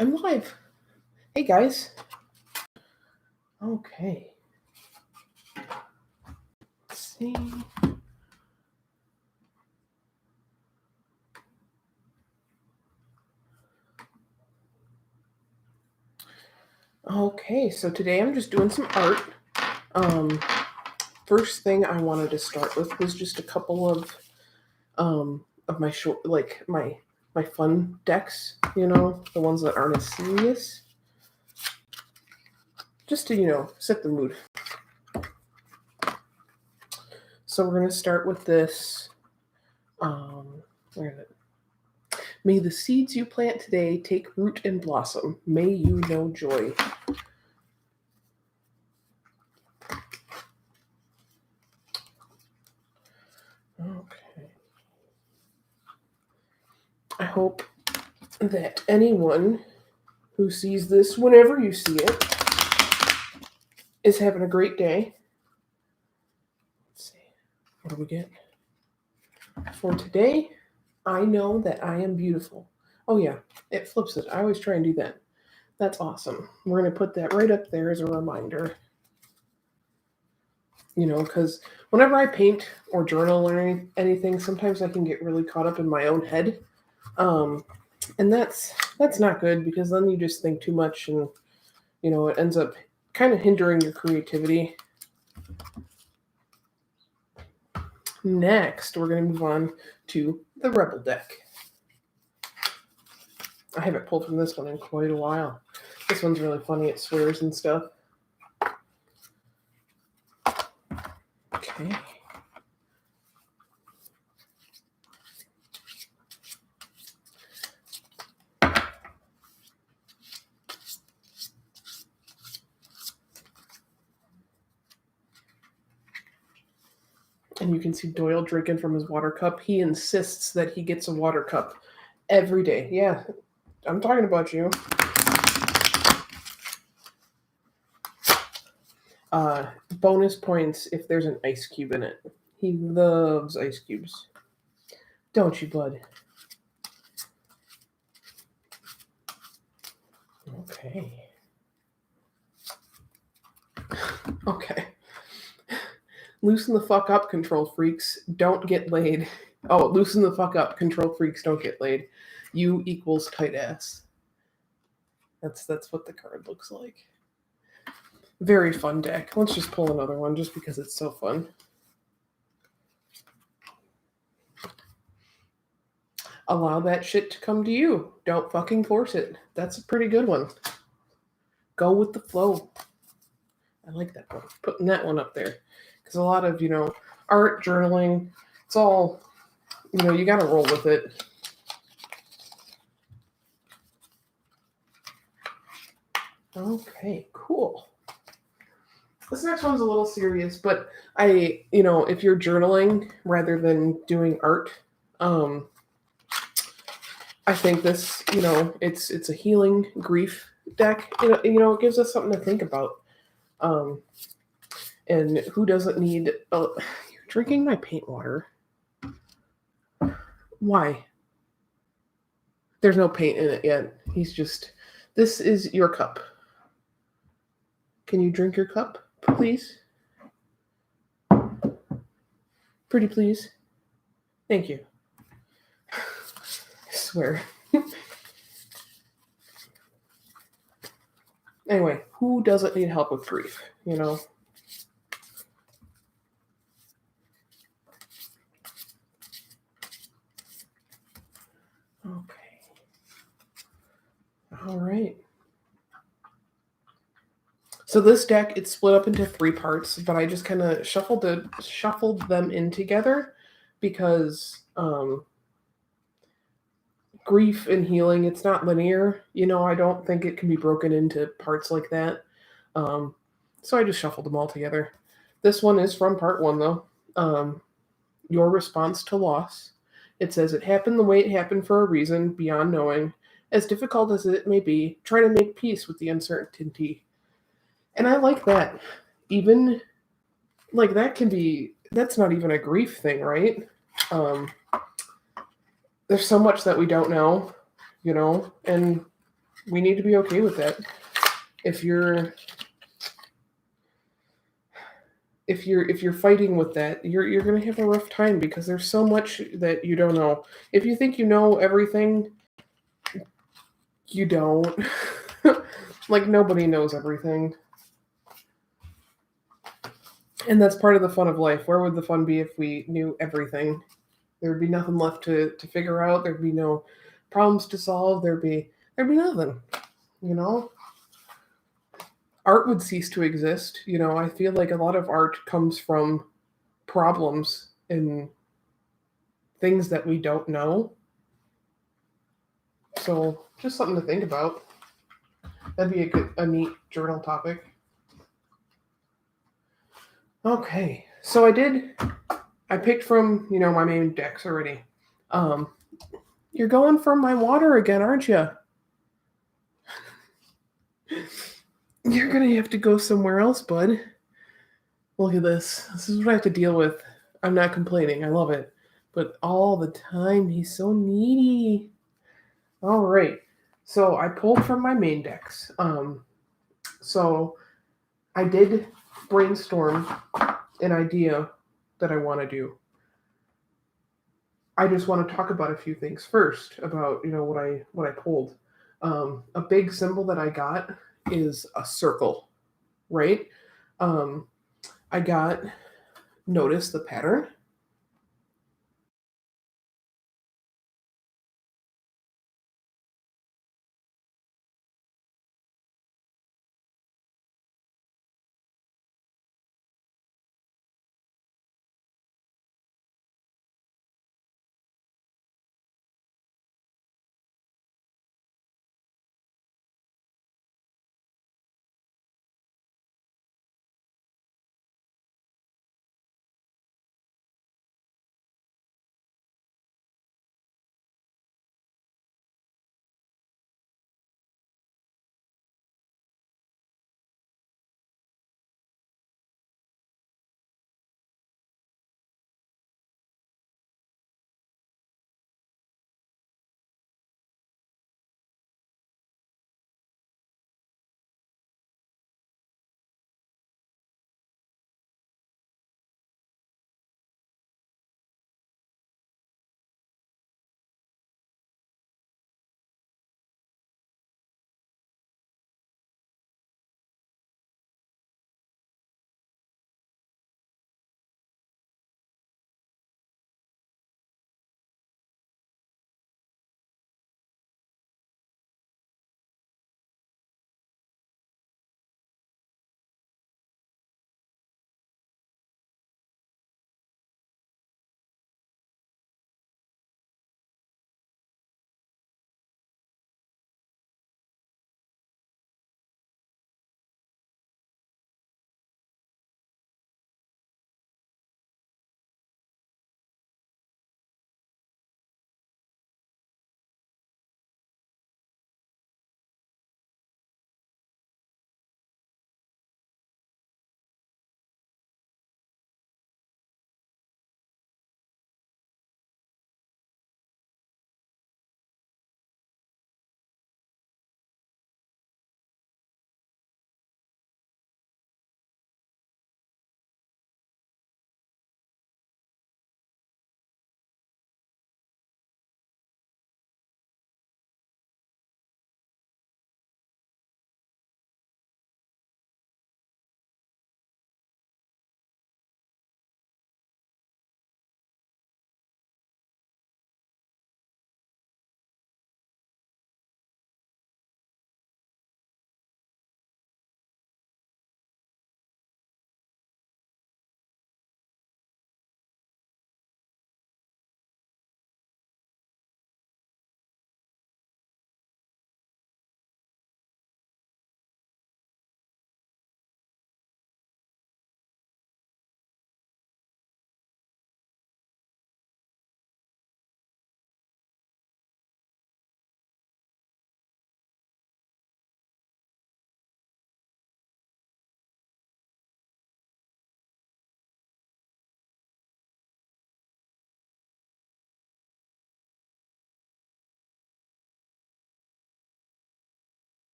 I'm live. Hey guys. Okay. Let's see. Okay, so today I'm just doing some art. First thing I wanted to start with was just a couple of my short, like my fun decks. The ones that aren't as serious. Just to set the mood. So we're gonna start with this. Where is it? May the seeds you plant today take root and blossom. May you know joy. Okay. I hope that anyone who sees this, whenever you see it, is having a great day. Let's see. What do we get? For today, I know that I am beautiful. Oh, yeah, it flips it. I always try and do that. That's awesome. We're going to put that right up there as a reminder. Because whenever I paint or journal or anything, sometimes I can get really caught up in my own head. And that's not good, because then you just think too much, and it ends up kind of hindering your creativity. Next, we're going to move on to the Rebel deck. I haven't pulled from this one in quite a while. This one's really funny. It swears and stuff. Okay. And you can see Doyle drinking from his water cup. He insists that he gets a water cup every day. Yeah, I'm talking about you. Bonus points if there's an ice cube in it. He loves ice cubes. Don't you, bud? Okay. Okay. Loosen the fuck up, control freaks. Don't get laid. Oh, loosen the fuck up, control freaks. Don't get laid. U equals tight ass. That's what the card looks like. Very fun deck. Let's just pull another one just because it's so fun. Allow that shit to come to you. Don't fucking force it. That's a pretty good one. Go with the flow. I like that one. Putting that one up there. Because a lot of, art, journaling, it's all, you got to roll with it. Okay, cool. This next one's a little serious, but if you're journaling rather than doing art, I think this, it's a healing grief deck. It gives us something to think about. And who doesn't need? You're drinking my paint water. Why? There's no paint in it yet. This is your cup. Can you drink your cup, please? Pretty please. Thank you. I swear. Anyway, who doesn't need help with grief, Okay. All right. So this deck, it's split up into 3 parts, but I just kind of shuffled them in together because grief and healing, it's not linear. I don't think it can be broken into parts like that. So I just shuffled them all together. This one is from part 1, though. Your response to loss. It says, it happened the way it happened for a reason beyond knowing. As difficult as it may be, try to make peace with the uncertainty. And I like that. Even, like, that's not even a grief thing, right? There's so much that we don't know, and We need to be okay with that. If you're fighting with that, you're gonna have a rough time because there's so much that you don't know. If you think you know everything, you don't. Like nobody knows everything. And that's part of the fun of life. Where would the fun be if we knew everything? There'd be nothing left to figure out. There'd be no problems to solve. There'd be nothing. You know, art would cease to exist. You know, I feel like a lot of art comes from problems and things that we don't know. So just something to think about. That'd be a neat journal topic. Okay, so I picked from my main decks already. Um, you're going for my water again, aren't you? You're gonna have to go somewhere else, bud. Look at this. This is what I have to deal with. I'm not complaining. I love it. But all the time, he's so needy. All right. So I pulled from my main decks. So I did brainstorm an idea that I want to do. I just want to talk about a few things first about what I pulled. A big symbol that I got is a circle, right? Um, I got notice the pattern.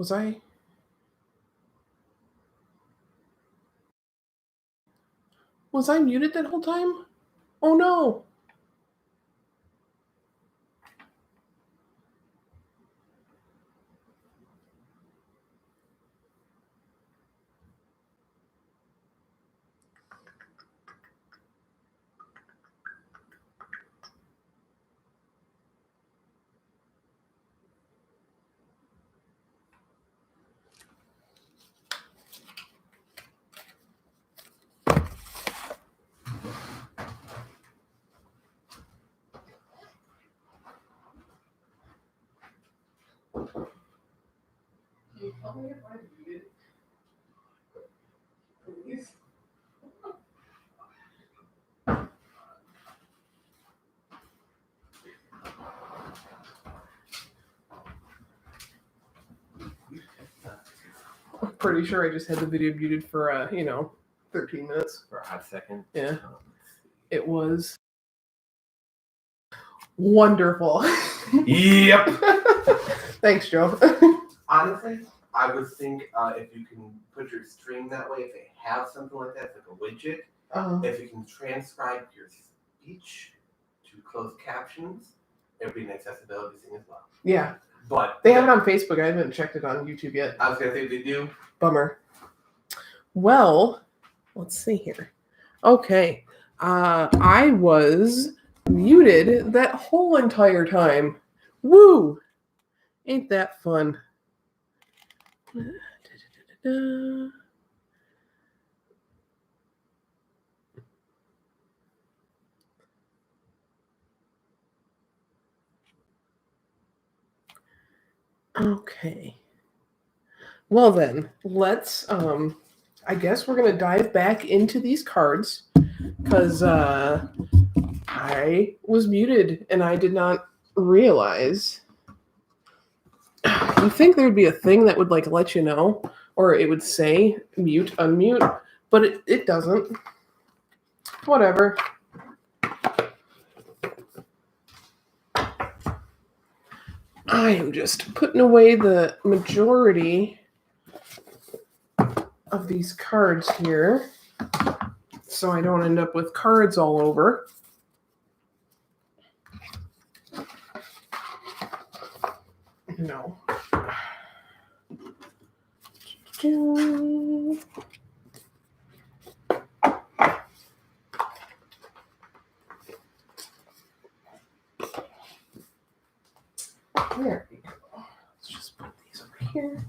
Was I? Was I muted that whole time? Oh no. Can you tell me if I muted? Please. I'm pretty sure I just had the video muted for 13 minutes. For a hot second. Yeah. It was wonderful. Yep. Thanks, Joe. Honestly, I would think if you can put your stream that way, if they have something like that, it's like a widget, if you can transcribe your speech to closed captions, it would be an accessibility thing as well. Yeah. But they have it on Facebook. I haven't checked it on YouTube yet. I was going to say they do. Bummer. Well, let's see here. Okay. I was muted that whole entire time. Woo! Ain't that fun? Okay. Well then, let's I guess we're gonna dive back into these cards because I was muted and I did not realize. You think there'd be a thing that would like let you know, or it would say mute, unmute, but it doesn't. Whatever. I am just putting away the majority of these cards here so I don't end up with cards all over. No. There we go. Let's just put these over here.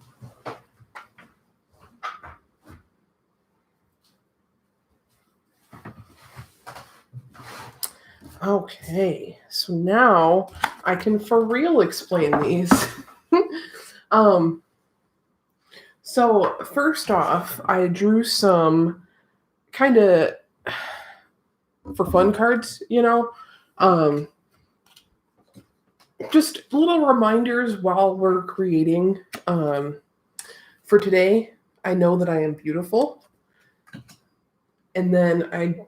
Okay, so now I can for real explain these. So first off, I drew some kind of for fun cards, just little reminders while we're creating. For today, I know that I am beautiful. And then I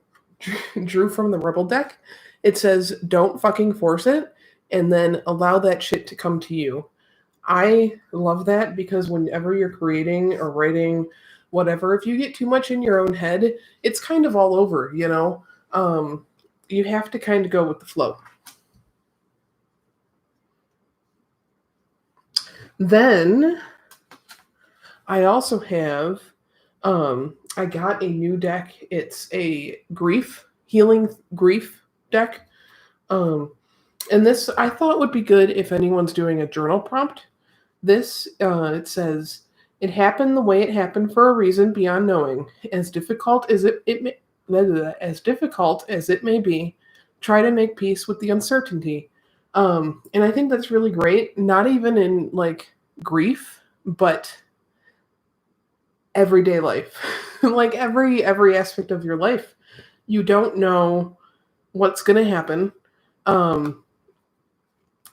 drew from the Rebel deck. It says, don't fucking force it, and then allow that shit to come to you. I love that because whenever you're creating or writing, whatever, if you get too much in your own head, it's kind of all over, You have to kind of go with the flow. Then I also have, I got a new deck. It's a healing grief deck. And this I thought would be good if anyone's doing a journal prompt. This, it says, it happened the way it happened for a reason beyond knowing. As difficult as it may be, try to make peace with the uncertainty. And I think that's really great. Not even in like grief, but everyday life. Like every aspect of your life. You don't know what's going to happen.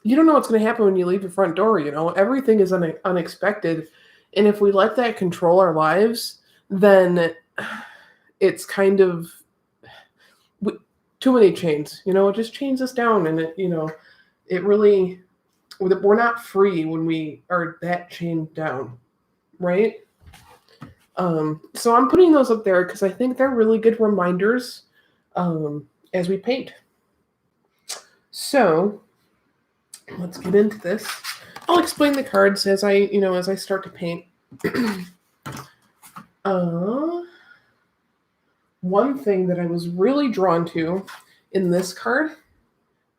You don't know what's going to happen when you leave your front door, Everything is unexpected. And if we let that control our lives, then it's kind of too many chains, it just chains us down. And it really, we're not free when we are that chained down. right? So I'm putting those up there because I think they're really good reminders as we paint. So let's get into this. I'll explain the cards as I start to paint. One thing that I was really drawn to in this card,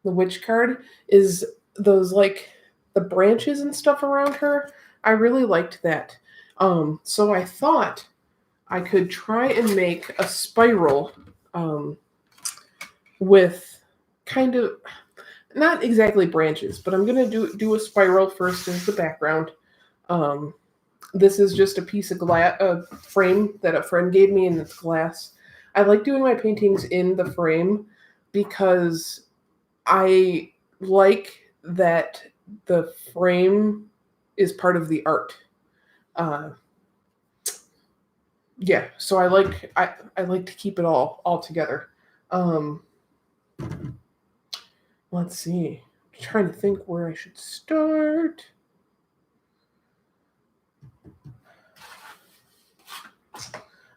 the witch card, is those like the branches and stuff around her. I really liked that. So I thought I could try and make a spiral with kind of not exactly branches, but I'm gonna do a spiral first as the background. Um, this is just a piece of glass, a frame that a friend gave me, and it's glass. I like doing my paintings in the frame because I like that the frame is part of the art. Uh, yeah, so I like to keep it all together. Um, let's see. I'm trying to think where I should start.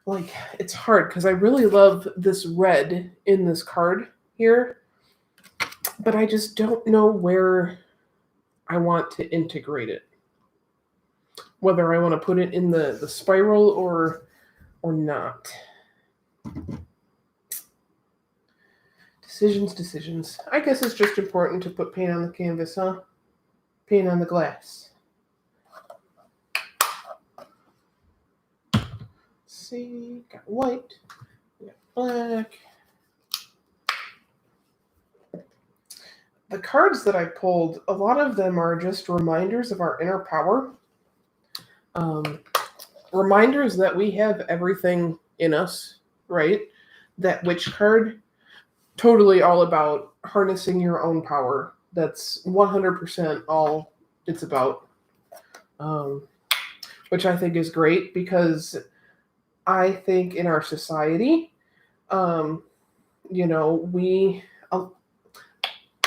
Like it's hard because I really love this red in this card here, but I just don't know where I want to integrate it. Whether I want to put it in the spiral or not. Decisions. I guess it's just important to put paint on the canvas, huh? Paint on the glass. Let's see, got white, got black. The cards that I pulled, a lot of them are just reminders of our inner power. Reminders that we have everything in us, right? That witch card, totally all about harnessing your own power. That's 100% all it's about. Which I think is great because I think in our society, we,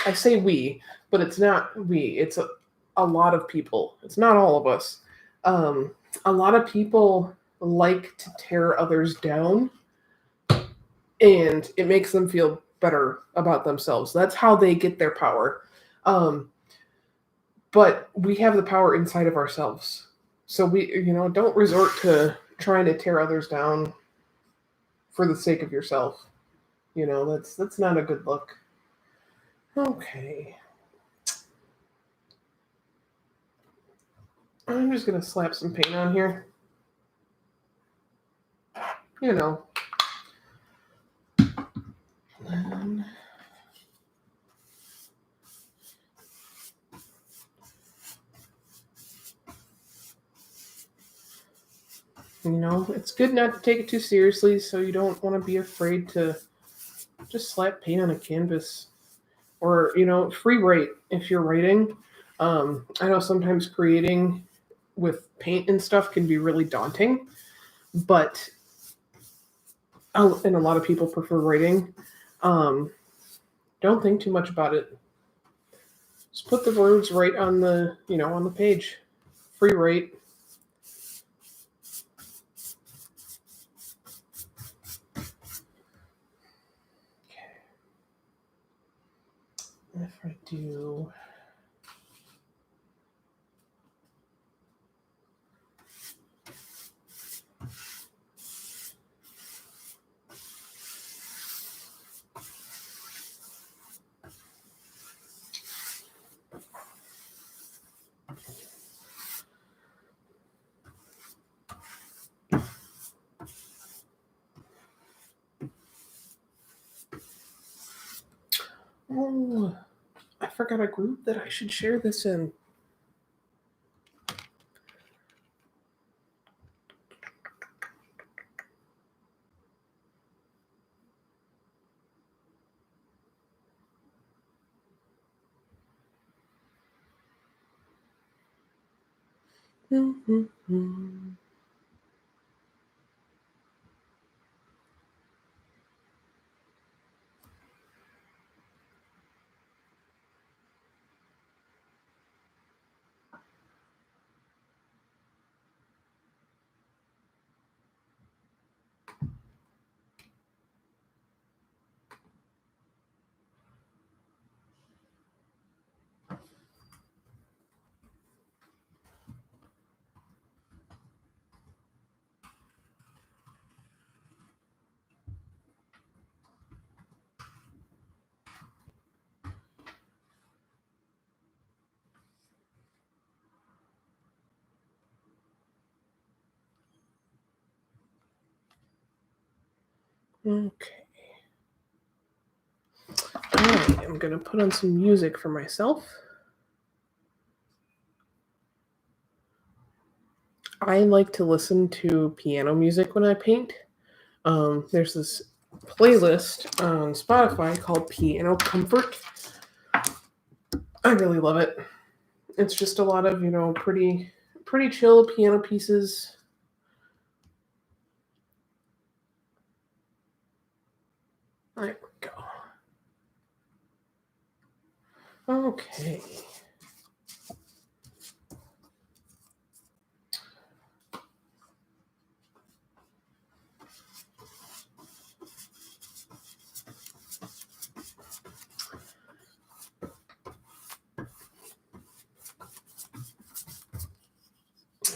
I say we, but it's not we, it's a lot of people. It's not all of us. A lot of people like to tear others down, and it makes them feel better about themselves. That's how they get their power. But we have the power inside of ourselves. So we, don't resort to trying to tear others down for the sake of yourself. That's not a good look. Okay. I'm just gonna slap some paint on here. You know. It's good not to take it too seriously, so you don't want to be afraid to just slap paint on a canvas. Or, free write if you're writing. I know sometimes creating with paint and stuff can be really daunting, but and a lot of people prefer writing. Don't think too much about it. Just put the words right on the page. Free write. If I do. Oh, I forgot a group that I should share this in. Mm-hmm. Okay. Alright, I'm going to put on some music for myself. I like to listen to piano music when I paint. There's this playlist on Spotify called Piano Comfort. I really love it. It's just a lot of, pretty chill piano pieces. There we go. Okay.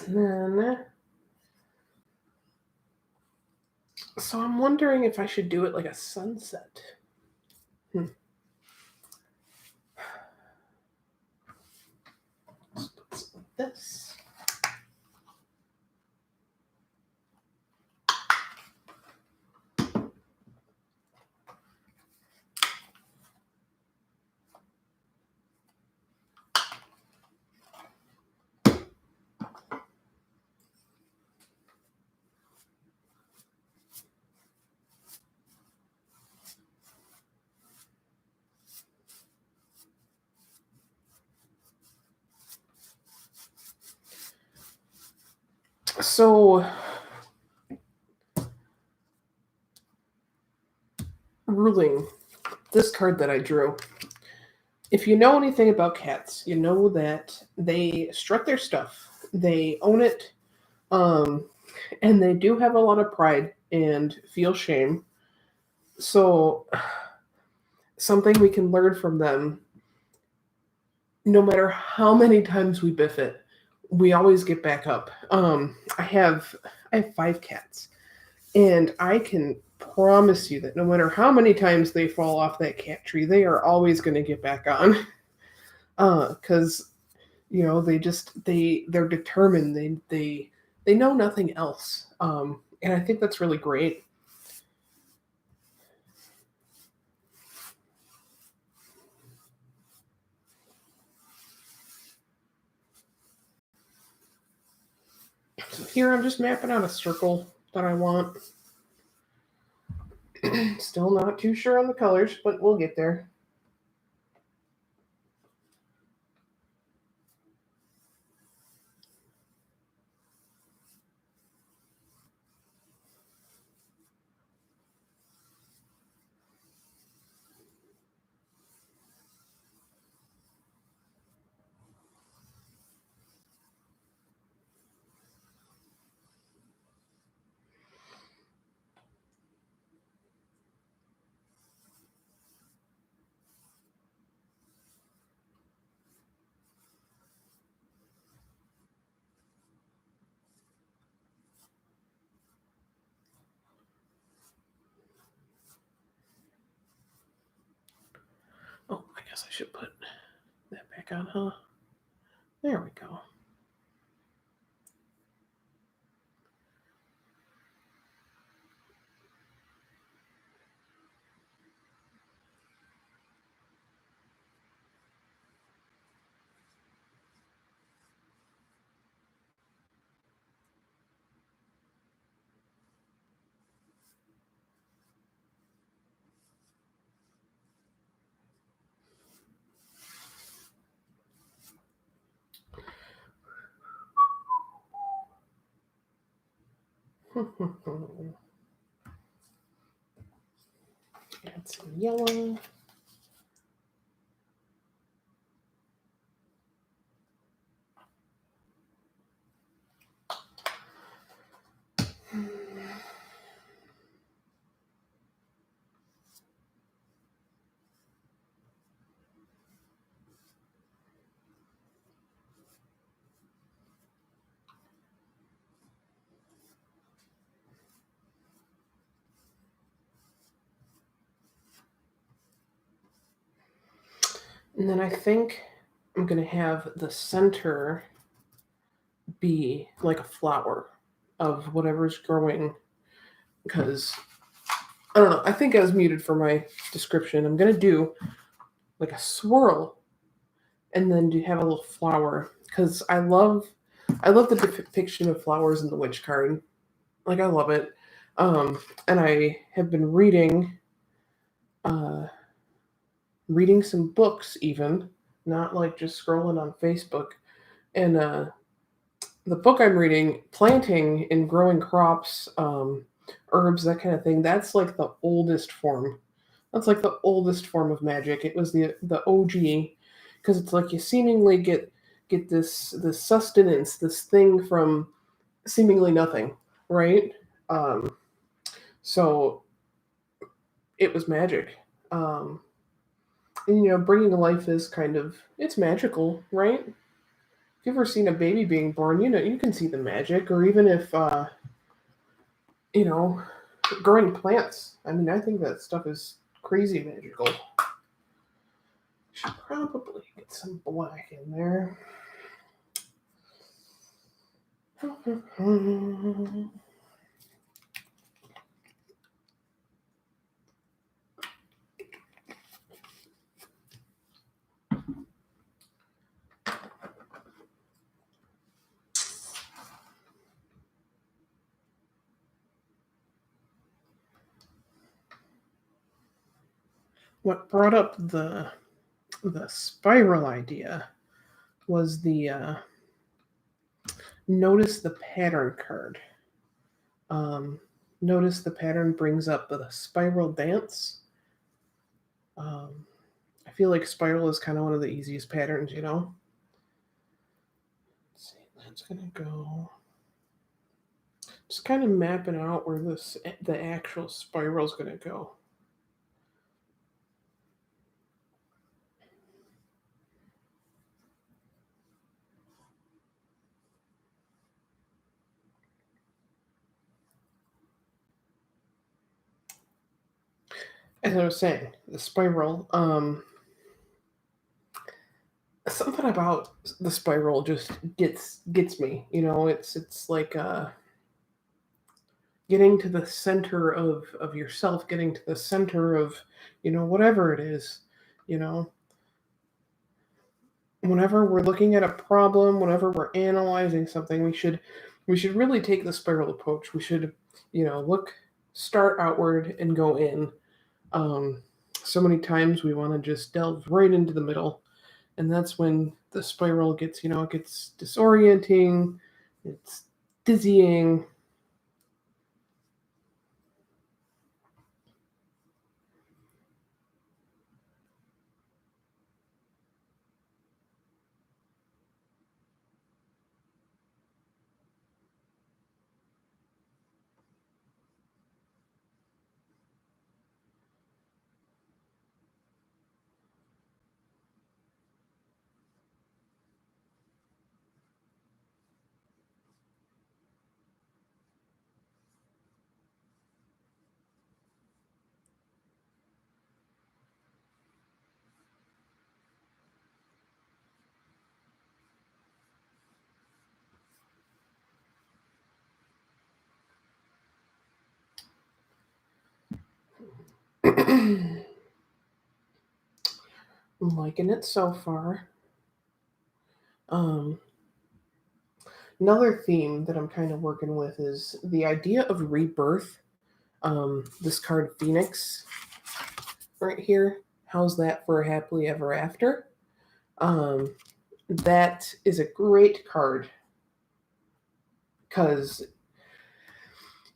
And then, so I'm wondering if I should do it like a sunset. Let's put some like this. So, ruling this card that I drew. If you know anything about cats, you know that they strut their stuff. They own it. And they do have a lot of pride and feel shame. So, something we can learn from them, no matter how many times we biff it, we always get back up. I have 5 cats, and I can promise you that no matter how many times they fall off that cat tree, they are always going to get back on. Because they're determined. They know nothing else. And I think that's really great. So here I'm just mapping out a circle that I want. Still not too sure on the colors, but we'll get there. Oh, I guess I should put that back on, huh? There we go. Add some yellow. And then I think I'm going to have the center be like a flower of whatever's growing, because I don't know. I think I was muted for my description. I'm gonna do like a swirl, and then do have a little flower because I love the depiction of flowers in the witch card. Like I love it. And I have been uh, reading some books even, not like just scrolling on Facebook. And the book I'm reading, planting and growing crops, herbs, that kind of thing. That's like the oldest form. That's like the oldest form of magic. It was the OG, because it's like you seemingly get this sustenance, this thing from seemingly nothing, right? Um, so it was magic. Um, and, bringing to life is kind of it's magical, right? If you've ever seen a baby being born, you can see the magic, or even if you know growing plants. I mean, I think that stuff is crazy magical. Should probably get some black in there. What brought up the spiral idea was the notice the pattern card. Um, Notice the pattern brings up the spiral dance. Um, I feel like spiral is kind of one of the easiest patterns. Let's see, that's gonna go. Just kind of mapping out where the actual spiral is gonna go. As I was saying, the spiral. Something about the spiral just gets me. It's like getting to the center of yourself, getting to the center of whatever it is. You know, whenever we're looking at a problem, whenever we're analyzing something, we should really take the spiral approach. We should start outward and go in. Um, so many times we want to just delve right into the middle, and that's when the spiral gets disorienting, it's dizzying. I'm liking it so far. um, Another theme that I'm kind of working with is the idea of rebirth. This card Phoenix right here, how's that for a happily ever after? um, that is a great card because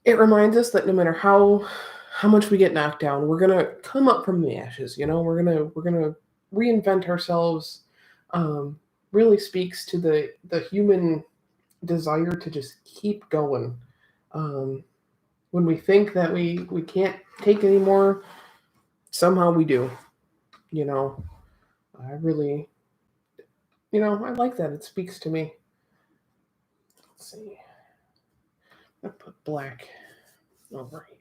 it reminds us that no matter how much we get knocked down, we're gonna come up from the ashes. We're gonna reinvent ourselves. Um, Really speaks to the human desire to just keep going. Um, when we think that we can't take anymore, somehow we do. You know, I really, I like that. It speaks to me. Let's see. I put black over here.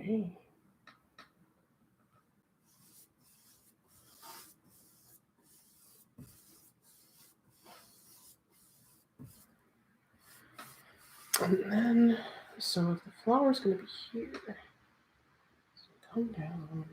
Okay. And then, so if the flower's going to be here, so come down here.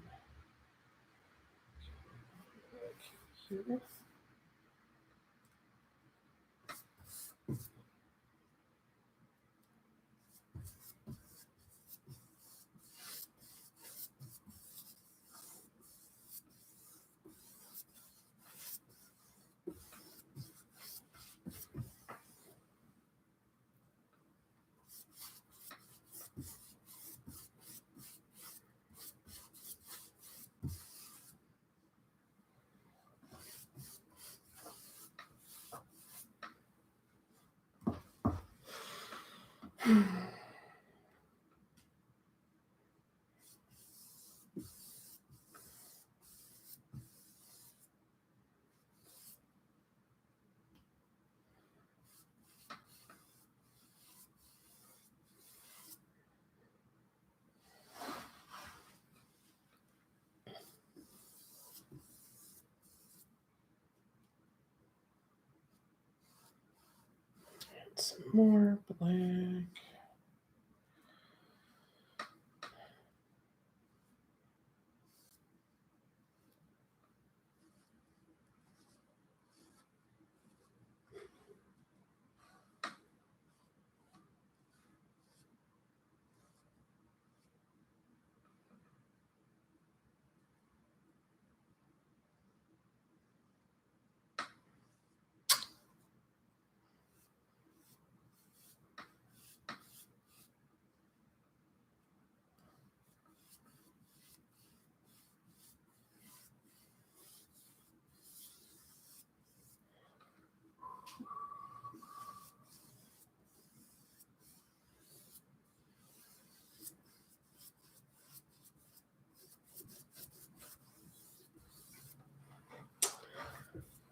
Some more black.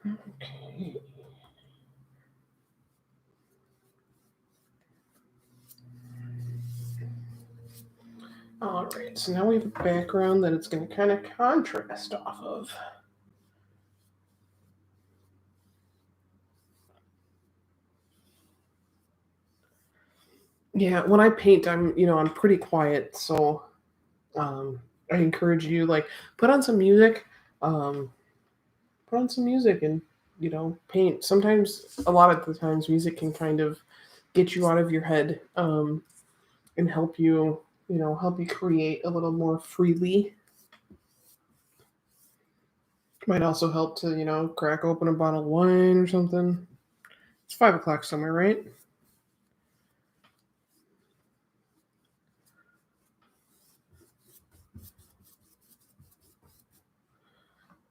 Okay. All right, so now we have a background that it's going to kind of contrast off of. Yeah, when I paint, I'm pretty quiet, so I encourage you, like, put on some music, um, put on some music and, paint. Sometimes, a lot of the times, music can kind of get you out of your head, and help you create a little more freely. Might also help to, crack open a bottle of wine or something. It's 5 o'clock somewhere, right?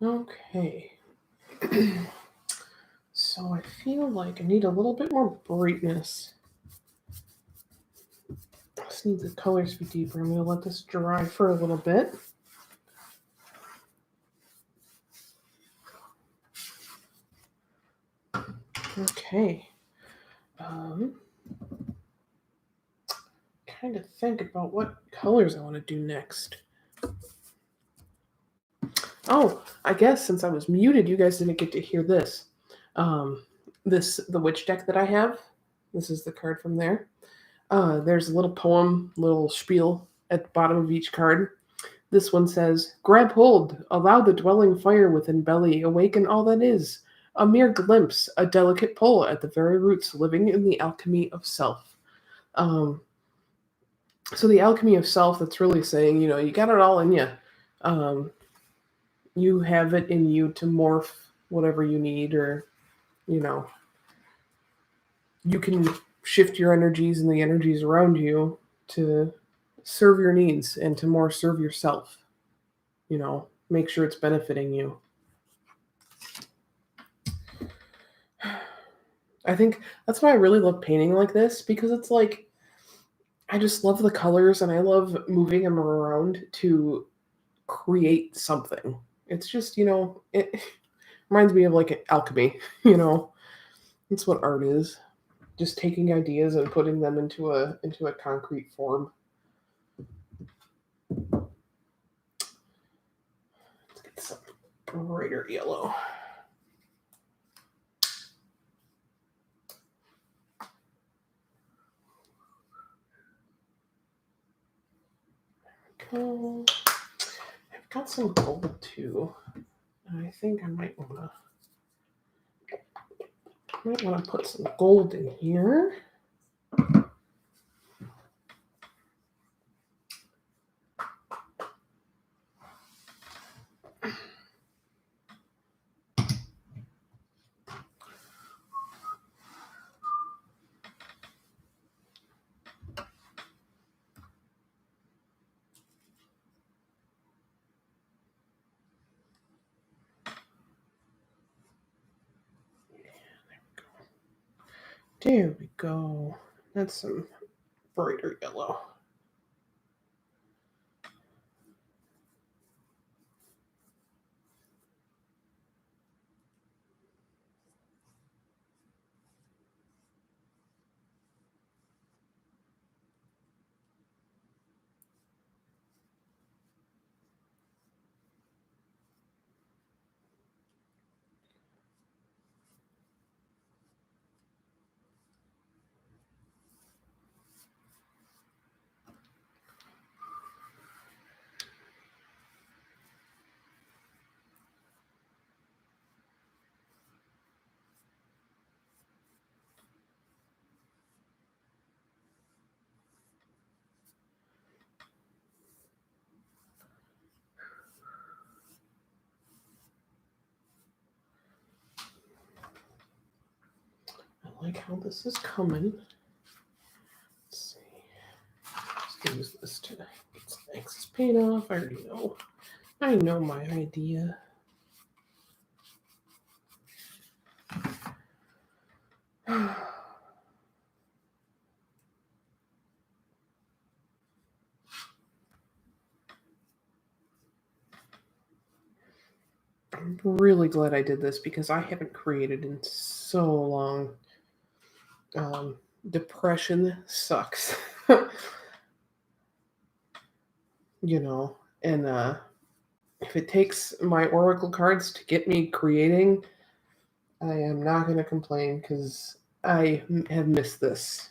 Okay. So I feel like I need a little bit more brightness. I just need the colors to be deeper. I'm going to let this dry for a little bit. Okay. Kind of think about what colors I want to do next. Oh, I guess since I was muted, you guys didn't get to hear this. The witch deck that I have. This is the card from there. There's a little poem, little spiel at the bottom of each card. This one says, "Grab hold, allow the dwelling fire within belly, awaken all that is. A mere glimpse, a delicate pull at the very roots, living in the alchemy of self." So the alchemy of self, that's really saying, you got it all in you. You have it in you to morph whatever you need, or, you can shift your energies and the energies around you to serve your needs and to more serve yourself. Make sure it's benefiting you. I think that's why I really love painting like this, because it's like, I just love the colors and I love moving them around to create something. It's just, it reminds me of like alchemy, It's what art is. Just taking ideas and putting them into a concrete form. brighter yellow. There we go. I've got some gold too. I think I might want to put some gold in here. There we go. That's some brighter yellow. I like how this is coming. Let's see. Just use this to get some excess paint off. I already know. I know my idea. I'm really glad I did this because I haven't created in so long. Depression sucks. You know, and if it takes my oracle cards to get me creating, I am not going to complain because I have missed this.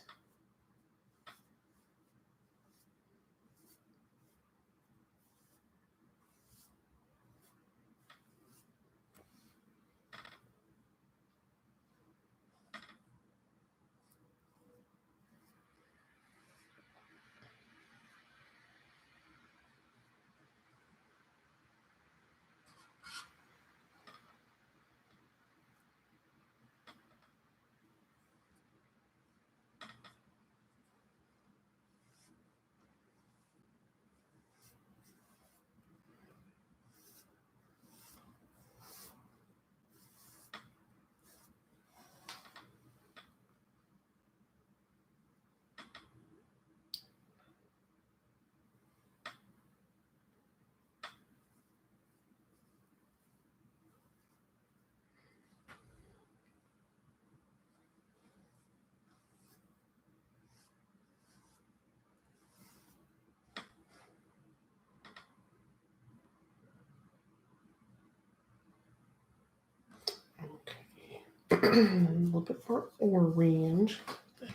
Okay. A little bit more orange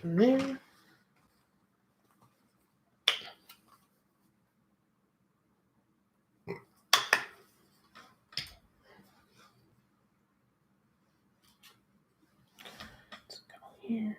in there. Let's go here.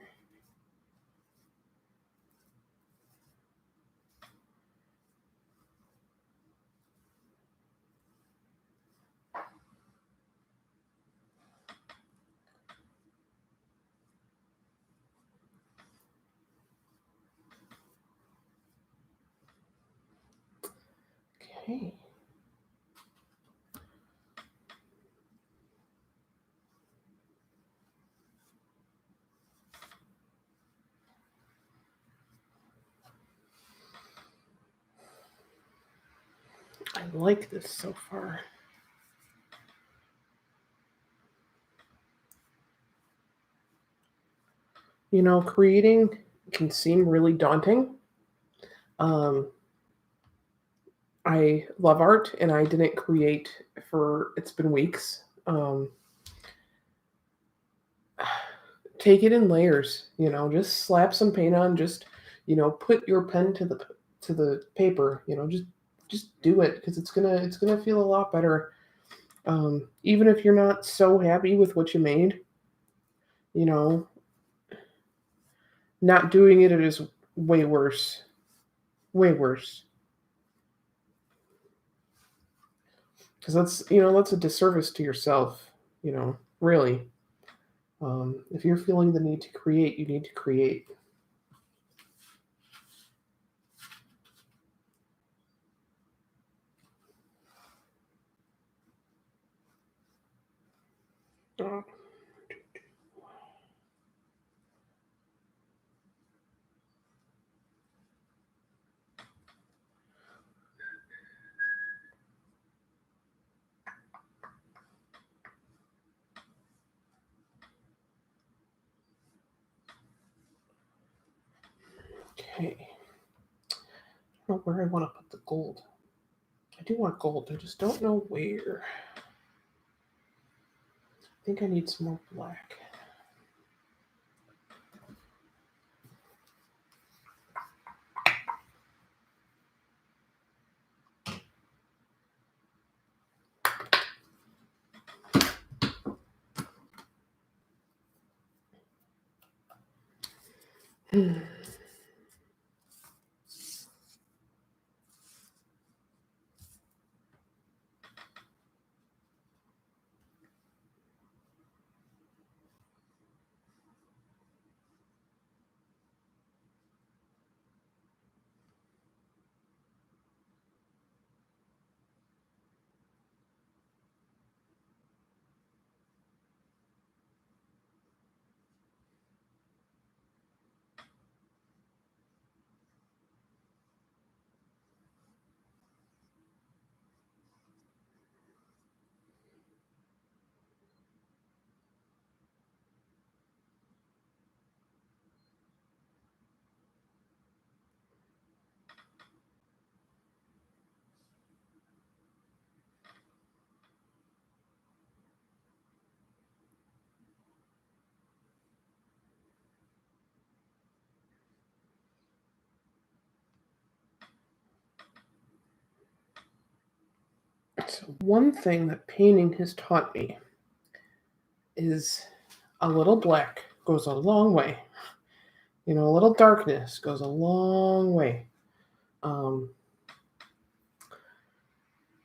Okay. I like this so far. You know, creating can seem really daunting. I love art and I didn't create it's been weeks. Take it in layers, just slap some paint on, just, put your pen to the paper, just do it because it's gonna feel a lot better. Even if you're not so happy with what you made, you know, not doing it is way worse. Way worse. Because that's a disservice to yourself, really. If you're feeling the need to create, you need to create. Uh, Okay. I don't know where I want to put the gold. I do want gold. I just don't know where. I think I need some more black. Hmm. So one thing that painting has taught me is a little black goes a long way. A little darkness goes a long way. Um,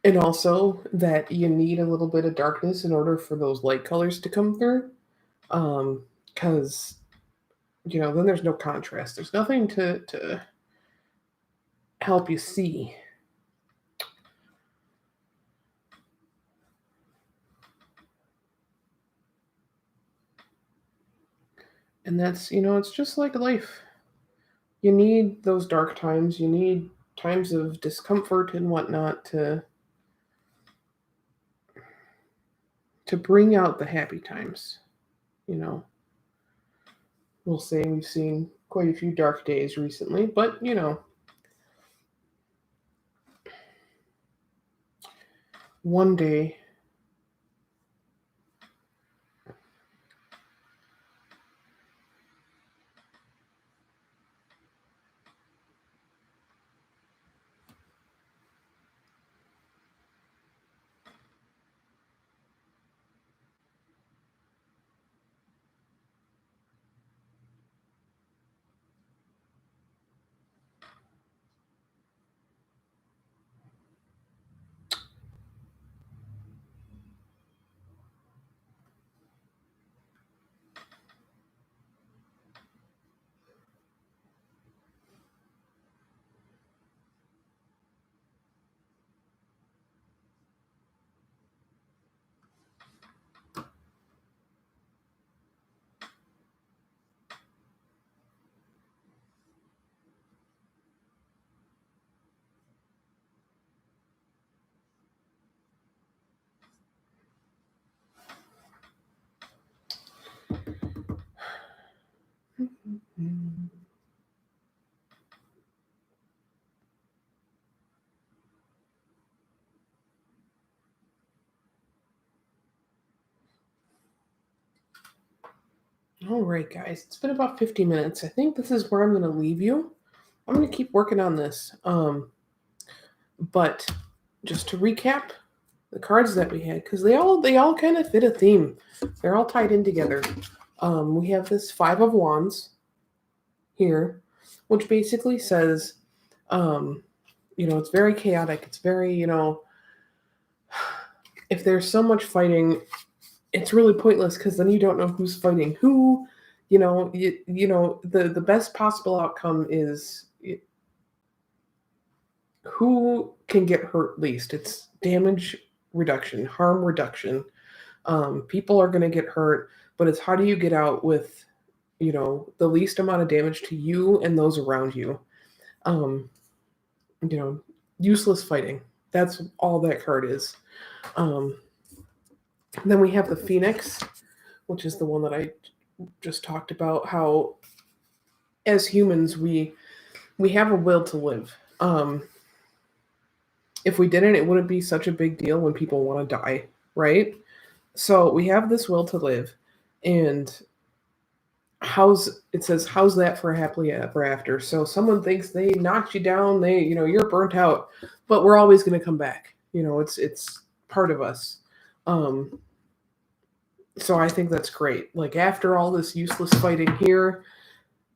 and also that you need a little bit of darkness in order for those light colors to come through. Because then there's no contrast. There's nothing to help you see. And it's just like life. You need those dark times. You need times of discomfort and whatnot to bring out the happy times. You know, we'll say we've seen quite a few dark days recently, but one day. All right, guys, it's been about 50 minutes. I think this is where I'm going to leave you. I'm going to keep working on this. But just to recap the cards that we had, because they all kind of fit a theme. They're all tied in together. We have this Five of Wands here, which basically says, it's very chaotic. It's very, if there's so much fighting, it's really pointless because then you don't know who's fighting who. The best possible outcome is who can get hurt least. It's damage reduction, harm reduction. People are going to get hurt, but it's how do you get out with, the least amount of damage to you and those around you. Useless fighting. That's all that card is. Then we have the Phoenix, which is the one that I just talked about, how as humans we have a will to live. If we didn't, it wouldn't be such a big deal when people want to die, right? So we have this will to live, and how's that for happily ever after? So someone thinks they knocked you down, you're burnt out, but we're always going to come back. It's part of us. So I think that's great. Like after all this useless fighting here,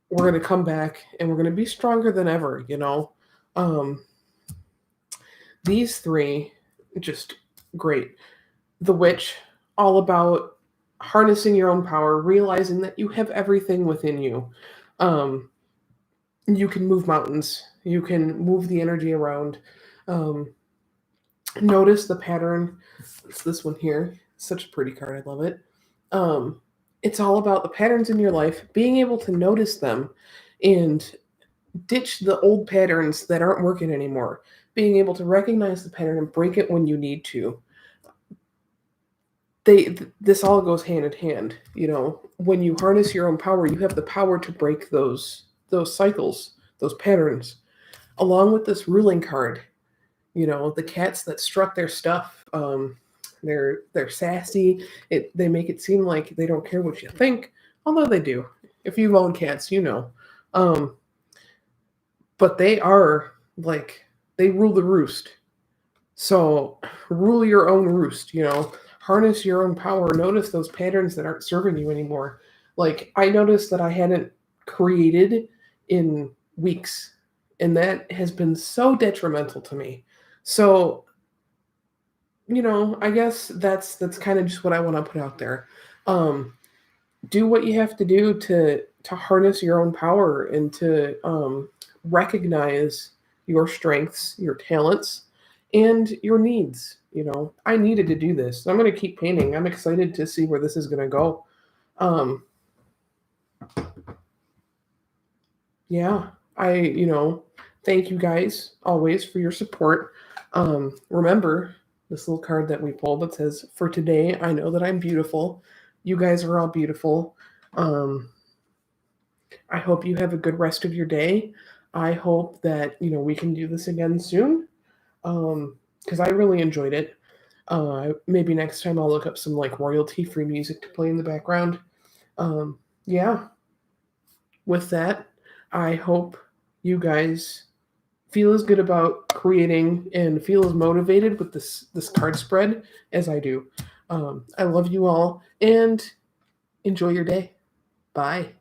we're going to come back and we're going to be stronger than ever, These three, just great. The Witch, all about harnessing your own power, realizing that you have everything within you. You can move mountains. You can move the energy around. Notice the pattern. It's this one here. Such a pretty card. I love it. It's all about the patterns in your life, being able to notice them and ditch the old patterns that aren't working anymore. Being able to recognize the pattern and break it when you need to. This all goes hand in hand. When you harness your own power, you have the power to break those cycles, those patterns. Along with this ruling card, the cats that struck their stuff, they're sassy. They make it seem like they don't care what you think, although they do. If you've owned cats, but they are they rule the roost. So rule your own roost, harness your own power. Notice those patterns that aren't serving you anymore. Like I noticed that I hadn't created in weeks, and that has been so detrimental to me. So, I guess that's kind of just what I want to put out there. Do what you have to do to harness your own power and to recognize your strengths, your talents, and your needs. I needed to do this. So I'm going to keep painting. I'm excited to see where this is going to go. Yeah, thank you guys always for your support. Remember this little card that we pulled that says, "For today, I know that I'm beautiful." You guys are all beautiful. I hope you have a good rest of your day. I hope that, we can do this again soon. Because I really enjoyed it. Maybe next time I'll look up some royalty-free music to play in the background. Yeah. With that, I hope you guys feel as good about creating and feel as motivated with this card spread as I do. I love you all and enjoy your day. Bye.